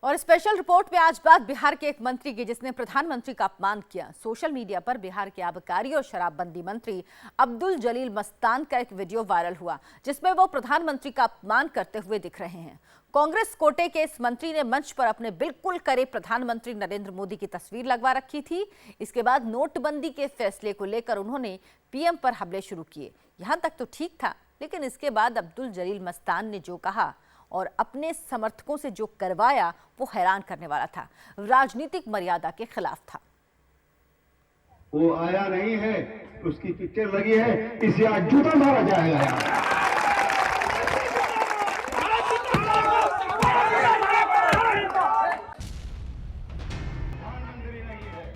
और special report में आज बात बिहार के एक मंत्री की जिसने प्रधानमंत्री का अपमान किया। सोशल मीडिया पर बिहार के आबकारी और शराबबंदी मंत्री अब्दुल जलील मस्तान का एक वीडियो वायरल हुआ जिसमें वो प्रधानमंत्री का अपमान करते हुए दिख रहे हैं। कांग्रेस कोटे के इस मंत्री ने मंच पर अपने बिल्कुल करीब प्रधानमंत्री नरेंद्र मोदी की तस्वीर लगवा रखी थी। इसके बाद नोटबंदी के फैसले को लेकर उन्होंने पीएम पर हमले शुरू किए। यहां तक तो ठीक था, लेकिन इसके बाद अब्दुल जलील मस्तान ने जो कहा और अपने समर्थकों से जो करवाया वो हैरान करने वाला था, राजनीतिक मर्यादा के खिलाफ था। वो आया नहीं है, उसकी पिक्चर लगी है, इसे आज जूता मारा जाएगा।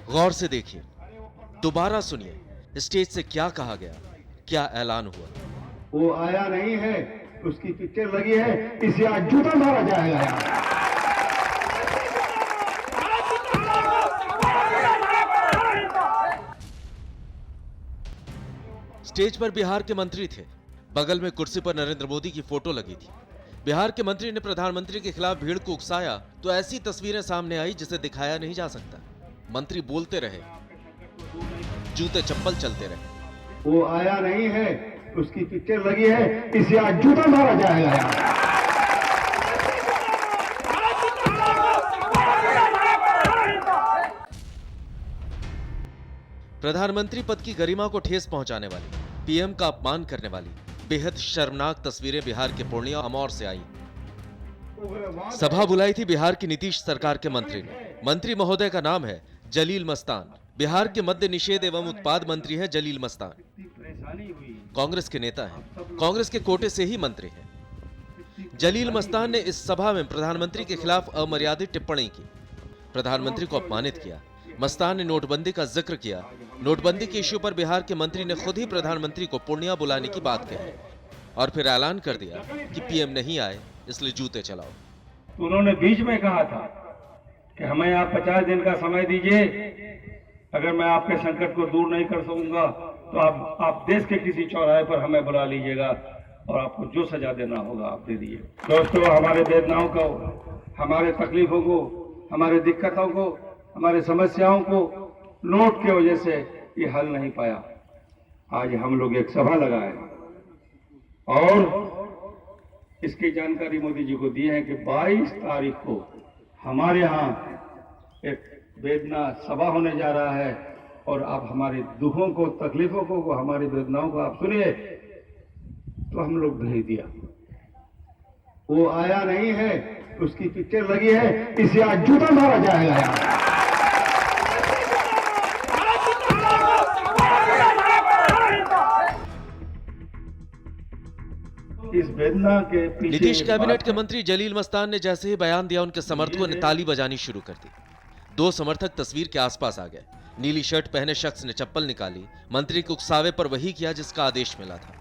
गौर से देखिए, दोबारा सुनिए, स्टेज से क्या कहा गया, क्या ऐलान हुआ। वो आया नहीं है, उसकी पिक्चर लगी है, इसे आज जूता मारा जाएगा। स्टेज पर बिहार के मंत्री थे, बगल में कुर्सी पर नरेंद्र मोदी की फोटो लगी थी। बिहार के मंत्री ने प्रधानमंत्री के खिलाफ भीड़ को उकसाया तो ऐसी तस्वीरें सामने आई जिसे दिखाया नहीं जा सकता। मंत्री बोलते रहे, जूते चप्पल चलते रहे। वो आया नहीं है, उसकी पिक्चर लगी है, इसे आज जूता मारा जाएगा। प्रधानमंत्री पद की गरिमा को ठेस पहुंचाने वाली, पीएम का अपमान करने वाली बेहद शर्मनाक तस्वीरें बिहार के पूर्णिया अमौर से आई। सभा बुलाई थी बिहार की नीतीश सरकार के मंत्री ने। मंत्री महोदय का नाम है जलील मस्तान। बिहार के मद्य निषेध एवं उत्पाद मंत्री है जलील मस्तान। कांग्रेस के नेता हैं, कांग्रेस के कोटे से ही मंत्री हैं। जलील मस्तान ने इस सभा में प्रधानमंत्री के खिलाफ अमर्यादित टिप्पणी की, प्रधानमंत्री को अपमानित किया। मस्तान ने नोटबंदी का जिक्र किया। नोटबंदी के इश्यू पर बिहार के मंत्री ने खुद ही प्रधानमंत्री को पूर्णिया बुलाने की बात कही और फिर ऐलान कर दिया कि पीएम नहीं आए इसलिए जूते चलाओ। उन्होंने बीच में कहा था कि हमें आप 50 दिन का समय दीजिए, अगर मैं आपके संकट को दूर नहीं कर सकूंगा तो आप देश के किसी चौराहे पर हमें बुला लीजिएगा और आपको जो सजा देना होगा आप दे दीजिए। दोस्तों, हमारे वेदनाओं को, हमारे तकलीफों को, हमारे दिक्कतों को, हमारे समस्याओं को नोट की वजह से ये हल नहीं पाया। आज हम लोग एक सभा लगाए और इसकी जानकारी मोदी जी को दी है कि 22 तारीख को हमारे यहाँ एक वेदना सभा होने जा रहा है और आप हमारे दुखों को, तकलीफों को, हमारी वेदनाओं को आप सुनिए। तो हम लोग भेज दिया। वो आया नहीं है, उसकी पिक्चर लगी है, इसे आज जूता मारा जाएगा। इस वेदना के पीछे नीतीश कैबिनेट के मंत्री जलील मस्तान ने जैसे ही बयान दिया, उनके समर्थकों ने ताली बजानी शुरू कर दी। दो समर्थक तस्वीर के आसपास आ गए। नीली शर्ट पहने शख्स ने चप्पल निकाली। मंत्री के उकसावे पर वही किया जिसका आदेश मिला था।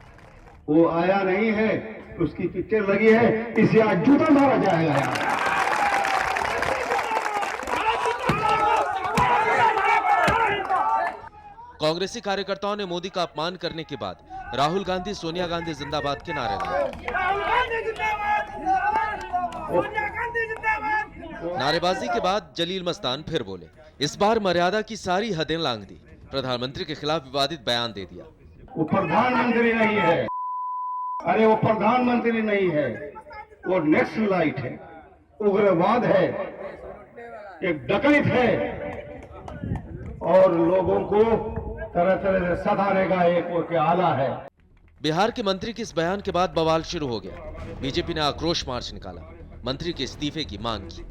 वो आया नहीं है, उसकी पिक्चर लगी है, इसे आज जूता मारा जाएगा। कांग्रेसी कार्यकर्ताओं ने मोदी का अपमान करने के बाद राहुल गांधी, सोनिया गांधी जिंदाबाद के नारे लगाए। नारेबाजी के बाद जलील मस्तान फिर बोले। इस बार मर्यादा की सारी हदें लांघ दी। प्रधानमंत्री के खिलाफ विवादित बयान दे दिया। वो प्रधानमंत्री नहीं है, अरे वो प्रधानमंत्री नहीं है, वो नक्सलाइट है, उग्रवाद है, एक डकैत है और लोगों को तरह तरह से सताने का एक वो क्या आला है। बिहार के मंत्री के इस बयान के बाद बवाल शुरू हो गया। बीजेपी ने आक्रोश मार्च निकाला, मंत्री के इस्तीफे की मांग की।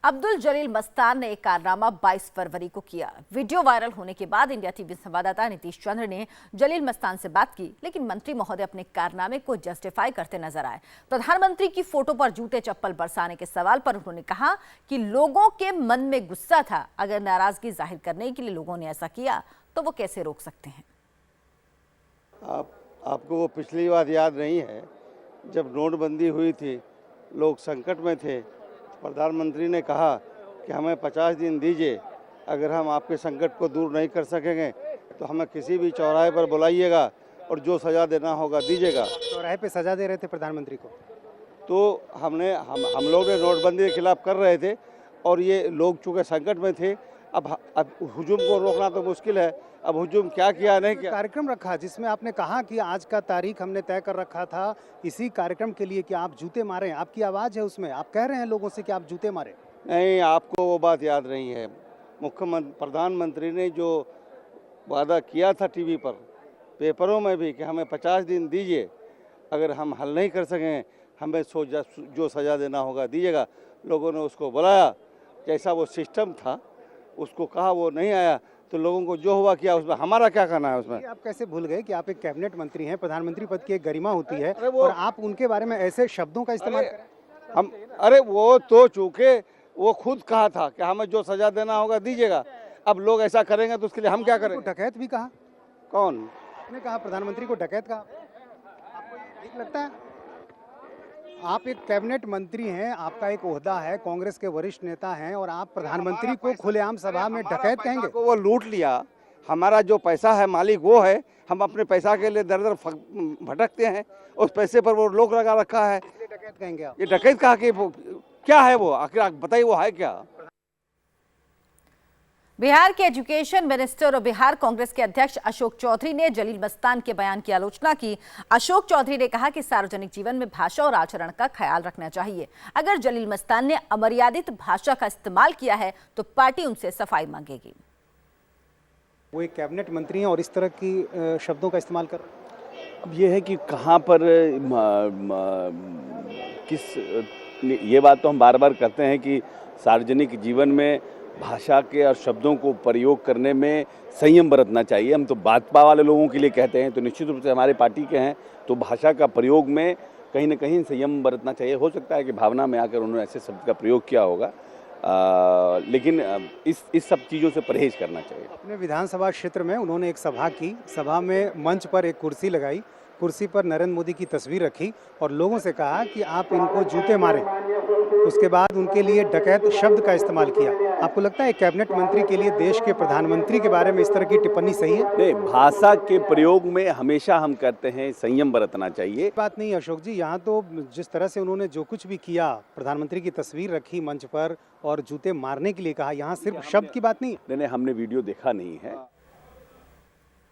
अब्दुल जलील मस्तान ने एक कारनामा 22 फरवरी को किया। वीडियो वायरल होने के बाद इंडिया टीवी संवाददाता नीतीश चंद्र ने जलील मस्तान से बात की, लेकिन मंत्री महोदय अपने कारनामे को जस्टिफाई करते नजर आए। प्रधानमंत्री की फोटो पर जूते चप्पल बरसाने के सवाल पर उन्होंने कहा कि लोगों के मन में गुस्सा था। अगर नाराजगी जाहिर करने के लिए लोगों ने ऐसा किया तो वो कैसे रोक सकते हैं। आपको वो पिछली बात याद नहीं है, जब नोटबंदी हुई थी, लोग संकट में थे, प्रधानमंत्री ने कहा कि हमें 50 दिन दीजिए, अगर हम आपके संकट को दूर नहीं कर सकेंगे तो हमें किसी भी चौराहे पर बुलाइएगा और जो सजा देना होगा दीजिएगा। चौराहे पे सजा दे रहे थे प्रधानमंत्री को, तो हम लोग ने नोटबंदी के खिलाफ कर रहे थे और ये लोग चूँकि संकट में थे। अब हुजूम को रोकना तो मुश्किल है। अब हुजूम क्या किया नहीं किया। कार्यक्रम रखा जिसमें आपने कहा कि आज का तारीख हमने तय कर रखा था इसी कार्यक्रम के लिए कि आप जूते मारें, आपकी आवाज़ है उसमें, आप कह रहे हैं लोगों से कि आप जूते मारें। नहीं, आपको वो बात याद नहीं है। प्रधानमंत्री ने जो वादा किया था टीवी पर, पेपरों में भी, कि हमें 50 दिन दीजिए, अगर हम हल नहीं कर सकें हमें जो सज़ा देना होगा दीजिएगा। लोगों ने उसको बुलाया, जैसा वो सिस्टम था उसको कहा, वो नहीं आया तो लोगों को जो हुआ किया, उसमें हमारा क्या करना है उसमें। आप कैसे भूल गए कि आप एक कैबिनेट मंत्री हैं, प्रधानमंत्री पद की एक गरिमा होती है और आप उनके बारे में ऐसे शब्दों का इस्तेमाल करें? वो तो चूँकि वो खुद कहा था कि हमें जो सज़ा देना होगा दीजिएगा। अब लोग ऐसा करेंगे तो उसके लिए हम क्या करें। डकैत भी कहा? कौन? आपने कहा प्रधानमंत्री को डकैत कहा। आपको ये ठीक लगता है? आप एक कैबिनेट मंत्री हैं, आपका एक ओहदा है, कांग्रेस के वरिष्ठ नेता हैं और आप प्रधानमंत्री को खुलेआम सभा में डकैत कहेंगे? वो लूट लिया, हमारा जो पैसा है मालिक वो है। हम अपने पैसा के लिए दर दर भटकते हैं, उस पैसे पर वो लोग लगा रखा है। डकैत कहेंगे आप? ये डकैत कहा कि क्या है वो, आखिर आप बताइए वो है क्या। बिहार के एजुकेशन मिनिस्टर और बिहार कांग्रेस के अध्यक्ष अशोक चौधरी ने जलील मस्तान के बयान की आलोचना की। अशोक चौधरी ने कहा कि सार्वजनिक जीवन में भाषा और आचरण का ख्याल रखना चाहिए। अगर जलील मस्तान ने अमर्यादित भाषा का इस्तेमाल किया है तो पार्टी उनसे सफाई मांगेगी। वो एक कैबिनेट मंत्री हैं और इस तरह की शब्दों का इस्तेमाल कर। अब ये है कि कहाँ पर ये बात तो हम बार बार करते हैं कि सार्वजनिक जीवन में भाषा के और शब्दों को प्रयोग करने में संयम बरतना चाहिए। हम तो भाजपा वाले लोगों के लिए कहते हैं, तो निश्चित रूप से हमारे पार्टी के हैं, तो भाषा का प्रयोग में कहीं ना कहीं संयम बरतना चाहिए। हो सकता है कि भावना में आकर उन्होंने ऐसे शब्द का प्रयोग किया होगा, लेकिन इस सब चीज़ों से परहेज करना चाहिए। अपने विधानसभा क्षेत्र में उन्होंने एक सभा की, सभा में मंच पर एक कुर्सी लगाई, कुर्सी पर नरेंद्र मोदी की तस्वीर रखी और लोगों से कहा कि आप इनको जूते मारें। उसके बाद उनके लिए डकैत शब्द का इस्तेमाल किया। आपको लगता है कैबिनेट मंत्री के लिए देश के प्रधानमंत्री के बारे में इस तरह की टिप्पणी सही है? नहीं, भाषा के प्रयोग में हमेशा हम कहते हैं संयम बरतना चाहिए। बात नहीं अशोक जी, यहाँ तो जिस तरह से उन्होंने जो कुछ भी किया, प्रधानमंत्री की तस्वीर रखी मंच पर और जूते मारने के लिए कहा, यहाँ सिर्फ शब्द की बात नहीं। हमने वीडियो देखा नहीं है।